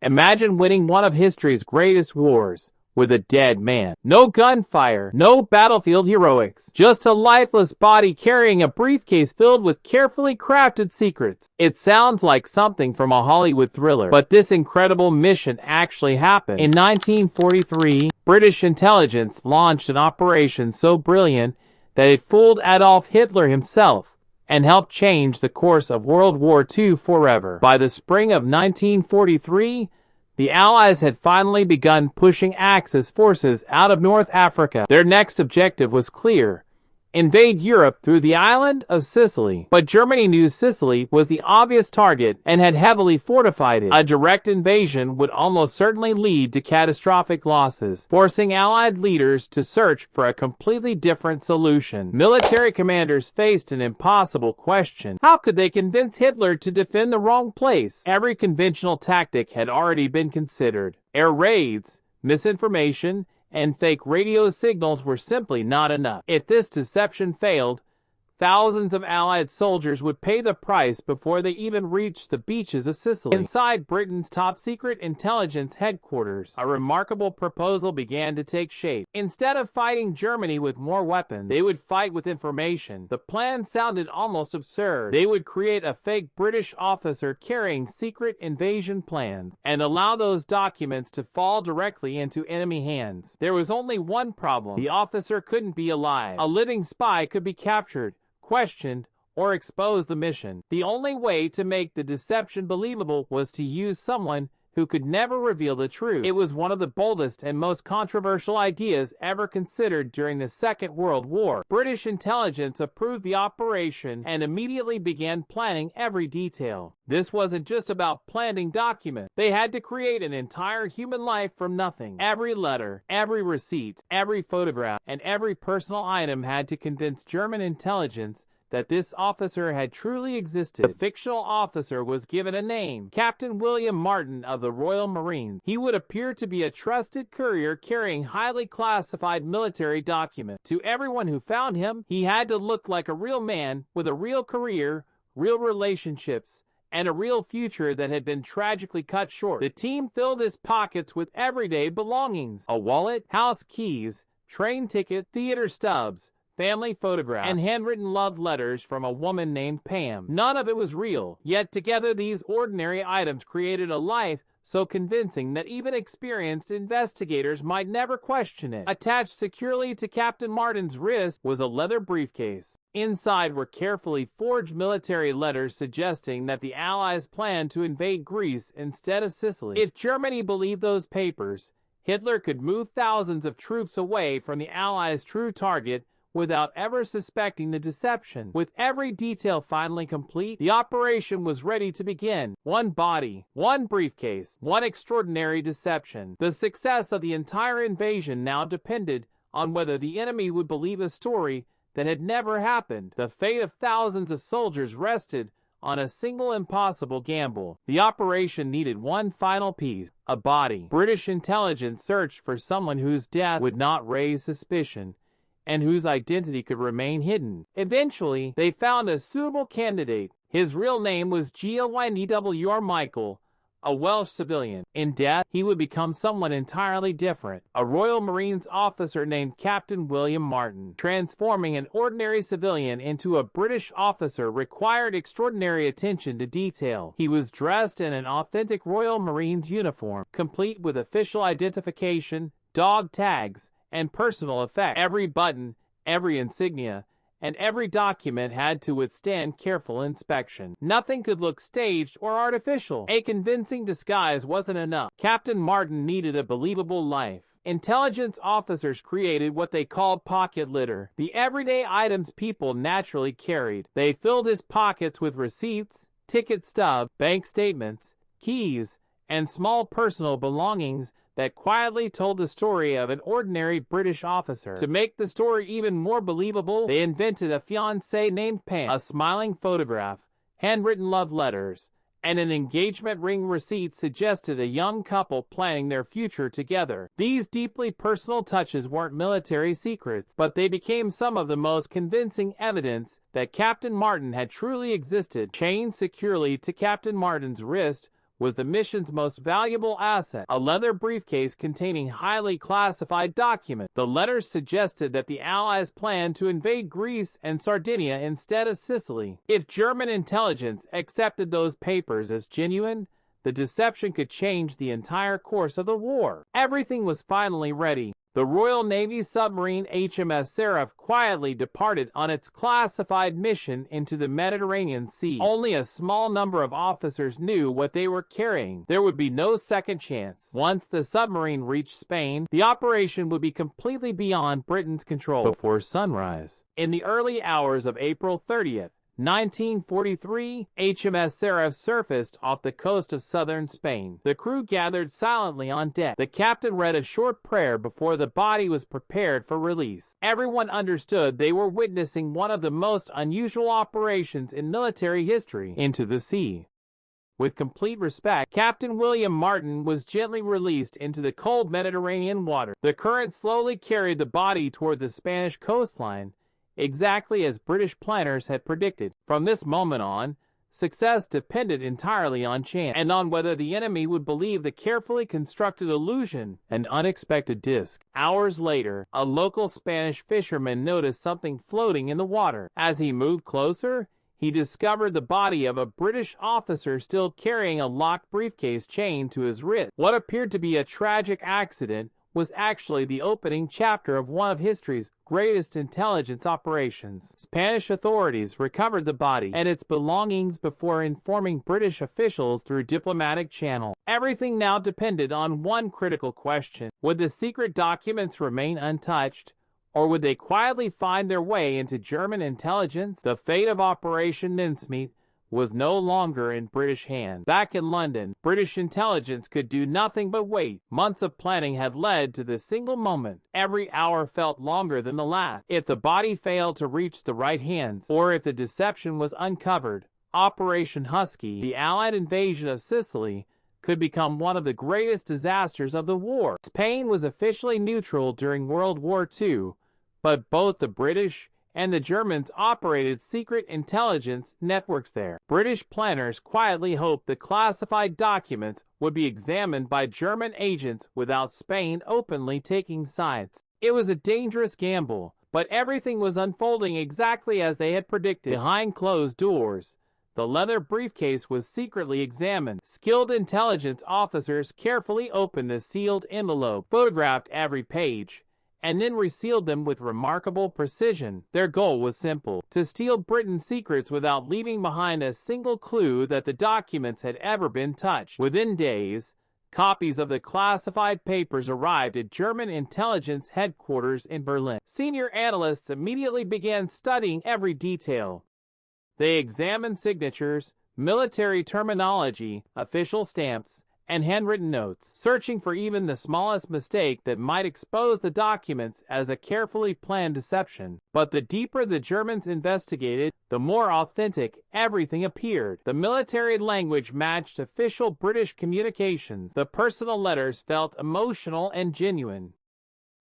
Imagine winning one of history's greatest wars with a dead man. No gunfire, no battlefield heroics, just a lifeless body carrying a briefcase filled with carefully crafted secrets. It sounds like something from a Hollywood thriller, but this incredible mission actually happened. In 1943, British intelligence launched an operation so brilliant that it fooled Adolf Hitler himself and helped change the course of World War II forever. By the spring of 1943, the Allies had finally begun pushing Axis forces out of North Africa. Their next objective was clear: invade Europe through the island of Sicily. But Germany knew Sicily was the obvious target and had heavily fortified it. A direct invasion would almost certainly lead to catastrophic losses, forcing Allied leaders to search for a completely different solution. Military commanders faced an impossible question. How could they convince Hitler to defend the wrong place? Every conventional tactic had already been considered. Air raids, misinformation, and fake radio signals were simply not enough. If this deception failed, thousands of Allied soldiers would pay the price before they even reached the beaches of Sicily. Inside Britain's top-secret intelligence headquarters, a remarkable proposal began to take shape. Instead of fighting Germany with more weapons, they would fight with information. The plan sounded almost absurd. They would create a fake British officer carrying secret invasion plans and allow those documents to fall directly into enemy hands. There was only one problem: the officer couldn't be alive. A living spy could be captured, questioned, or expose the mission. The only way to make the deception believable was to use someone who could never reveal the truth. It was one of the boldest and most controversial ideas ever considered during the Second World War. British intelligence approved the operation and immediately began planning every detail. This wasn't just about planting documents. They had to create an entire human life from nothing. Every letter, every receipt, every photograph, and every personal item had to convince German intelligence that this officer had truly existed. The fictional officer was given a name: Captain William Martin of the Royal Marines. He would appear to be a trusted courier carrying highly classified military documents. To everyone who found him, he had to look like a real man with a real career, real relationships, and a real future that had been tragically cut short. The team filled his pockets with everyday belongings: a wallet, house keys, train ticket, theater stubs, family photograph, and handwritten love letters from a woman named Pam. None of it was real, yet together these ordinary items created a life so convincing that even experienced investigators might never question it. Attached securely to Captain Martin's wrist was a leather briefcase. Inside were carefully forged military letters suggesting that the Allies planned to invade Greece instead of Sicily. If Germany believed those papers, Hitler could move thousands of troops away from the Allies' true target without ever suspecting the deception. With every detail finally complete, the operation was ready to begin. One body, one briefcase, one extraordinary deception. The success of the entire invasion now depended on whether the enemy would believe a story that had never happened. The fate of thousands of soldiers rested on a single impossible gamble. The operation needed one final piece: a body. British intelligence searched for someone whose death would not raise suspicion and whose identity could remain hidden. Eventually, they found a suitable candidate. His real name was Gilwynewr Michael, a Welsh civilian. In death, he would become someone entirely different: a Royal Marines officer named Captain William Martin. Transforming an ordinary civilian into a British officer required extraordinary attention to detail. He was dressed in an authentic Royal Marines uniform, complete with official identification, dog tags, and personal effect. Every button, every insignia, and every document had to withstand careful inspection. Nothing could look staged or artificial. A convincing disguise wasn't enough. Captain Martin needed a believable life. Intelligence officers created what they called pocket litter, the everyday items people naturally carried. They filled his pockets with receipts, ticket stubs, bank statements, keys, and small personal belongings that quietly told the story of an ordinary British officer. To make the story even more believable, they invented a fiancée named Pam, a smiling photograph, handwritten love letters, and an engagement ring receipt suggested a young couple planning their future together. These deeply personal touches weren't military secrets, but they became some of the most convincing evidence that Captain Martin had truly existed. Chained securely to Captain Martin's wrist was the mission's most valuable asset, a leather briefcase containing highly classified documents. The letters suggested that the Allies planned to invade Greece and Sardinia instead of Sicily. If German intelligence accepted those papers as genuine, the deception could change the entire course of the war. Everything was finally ready. The Royal Navy submarine HMS Seraph quietly departed on its classified mission into the Mediterranean Sea. Only a small number of officers knew what they were carrying. There would be no second chance. Once the submarine reached Spain, the operation would be completely beyond Britain's control. Before sunrise, in the early hours of April 30th, 1943, HMS Seraph surfaced off the coast of southern Spain. The crew gathered silently on deck. The captain read a short prayer before the body was prepared for release. Everyone understood they were witnessing one of the most unusual operations in military history into the sea. With complete respect, Captain William Martin was gently released into the cold Mediterranean water. The current slowly carried the body toward the Spanish coastline, exactly as British planners had predicted. From this moment on, success depended entirely on chance, and on whether the enemy would believe the carefully constructed illusion. An unexpected disc. Hours later, a local Spanish fisherman noticed something floating in the water. As he moved closer, he discovered the body of a British officer still carrying a locked briefcase chained to his wrist. What appeared to be a tragic accident was actually the opening chapter of one of history's greatest intelligence operations. Spanish authorities recovered the body and its belongings before informing British officials through diplomatic channels. Everything now depended on one critical question: would the secret documents remain untouched, or would they quietly find their way into German intelligence? The fate of Operation Mincemeat was no longer in British hands. Back in London, British intelligence could do nothing but wait. Months of planning had led to this single moment. Every hour felt longer than the last. If the body failed to reach the right hands, or if the deception was uncovered, Operation Husky, the Allied invasion of Sicily, could become one of the greatest disasters of the war. Spain was officially neutral during World War II, but both the British and the Germans operated secret intelligence networks there. British planners quietly hoped the classified documents would be examined by German agents without Spain openly taking sides. It was a dangerous gamble, but everything was unfolding exactly as they had predicted. Behind closed doors, the leather briefcase was secretly examined. Skilled intelligence officers carefully opened the sealed envelope, photographed every page, and then resealed them with remarkable precision. Their goal was simple: to steal Britain's secrets without leaving behind a single clue that the documents had ever been touched. Within days, copies of the classified papers arrived at German intelligence headquarters in Berlin. Senior analysts immediately began studying every detail. They examined signatures, military terminology, official stamps, and handwritten notes, searching for even the smallest mistake that might expose the documents as a carefully planned deception. But the deeper the Germans investigated, the more authentic everything appeared. The military language matched official British communications. The personal letters felt emotional and genuine.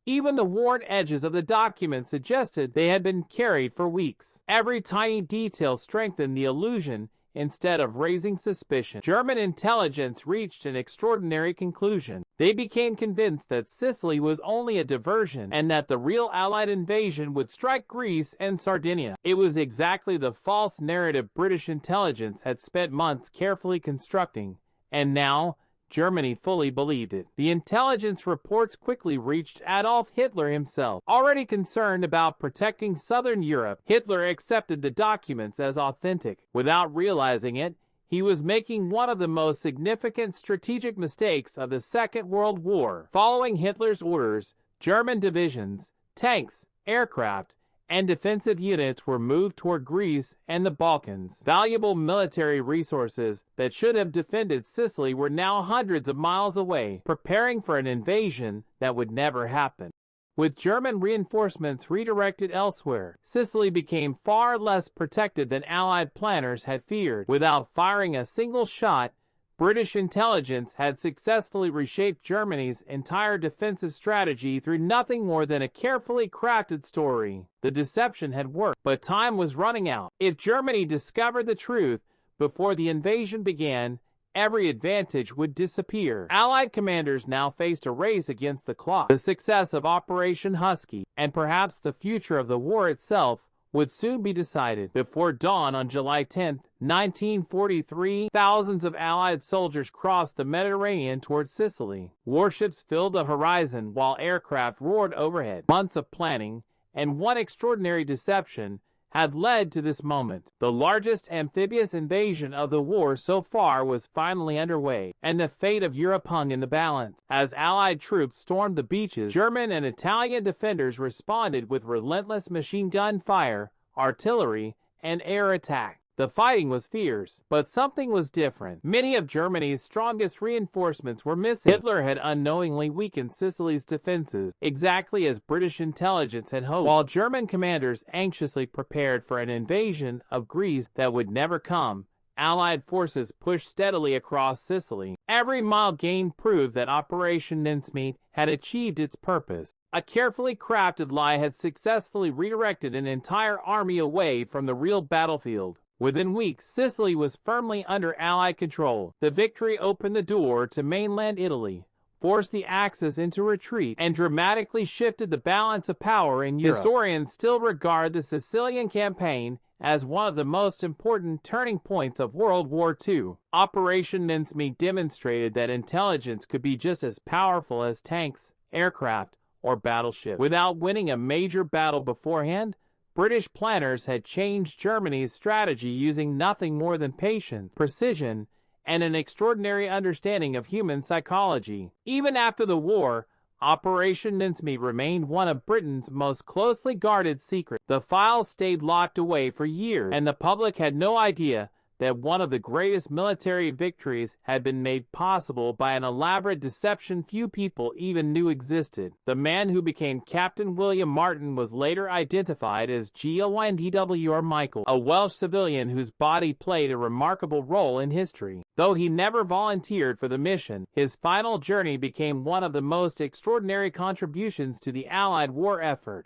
Even the worn edges of the documents suggested they had been carried for weeks. Every tiny detail strengthened the illusion instead of raising suspicion. German intelligence reached an extraordinary conclusion. They became convinced that Sicily was only a diversion, and that the real Allied invasion would strike Greece and Sardinia. It was exactly the false narrative British intelligence had spent months carefully constructing, and now Germany fully believed it. The intelligence reports quickly reached Adolf Hitler himself. Already concerned about protecting southern Europe, Hitler accepted the documents as authentic. Without realizing it, he was making one of the most significant strategic mistakes of the Second World War. Following Hitler's orders, German divisions, tanks, aircraft, and defensive units were moved toward Greece and the Balkans. Valuable military resources that should have defended Sicily were now hundreds of miles away, preparing for an invasion that would never happen. With German reinforcements redirected elsewhere, Sicily became far less protected than Allied planners had feared. Without firing a single shot, British intelligence had successfully reshaped Germany's entire defensive strategy through nothing more than a carefully crafted story. The deception had worked, but time was running out. If Germany discovered the truth before the invasion began, every advantage would disappear. Allied commanders now faced a race against the clock. The success of Operation Husky, and perhaps the future of the war itself, would soon be decided. Before dawn on July 10, 1943, thousands of Allied soldiers crossed the Mediterranean toward Sicily. Warships filled the horizon while aircraft roared overhead. Months of planning and one extraordinary deception had led to this moment. The largest amphibious invasion of the war so far was finally underway, and the fate of Europe hung in the balance. As Allied troops stormed the beaches, German and Italian defenders responded with relentless machine gun fire, artillery, and air attack. The fighting was fierce, but something was different. Many of Germany's strongest reinforcements were missing. Hitler had unknowingly weakened Sicily's defenses, exactly as British intelligence had hoped, while German commanders anxiously prepared for an invasion of Greece that would never come. Allied forces pushed steadily across Sicily. Every mile gained proved that Operation Mincemeat had achieved its purpose. A carefully crafted lie had successfully redirected an entire army away from the real battlefield. Within weeks, Sicily was firmly under Allied control. The victory opened the door to mainland Italy, forced the Axis into retreat, and dramatically shifted the balance of power in Europe. Historians still regard the Sicilian campaign as one of the most important turning points of World War II. Operation Mincemeat demonstrated that intelligence could be just as powerful as tanks, aircraft, or battleships. Without winning a major battle beforehand, British planners had changed Germany's strategy using nothing more than patience, precision, and an extraordinary understanding of human psychology. Even after the war, Operation Mincemeat remained one of Britain's most closely guarded secrets. The files stayed locked away for years, and the public had no idea that one of the greatest military victories had been made possible by an elaborate deception few people even knew existed. The man who became Captain William Martin was later identified as GONDWR Michael, a Welsh civilian whose body played a remarkable role in history. Though he never volunteered for the mission, his final journey became one of the most extraordinary contributions to the Allied war effort.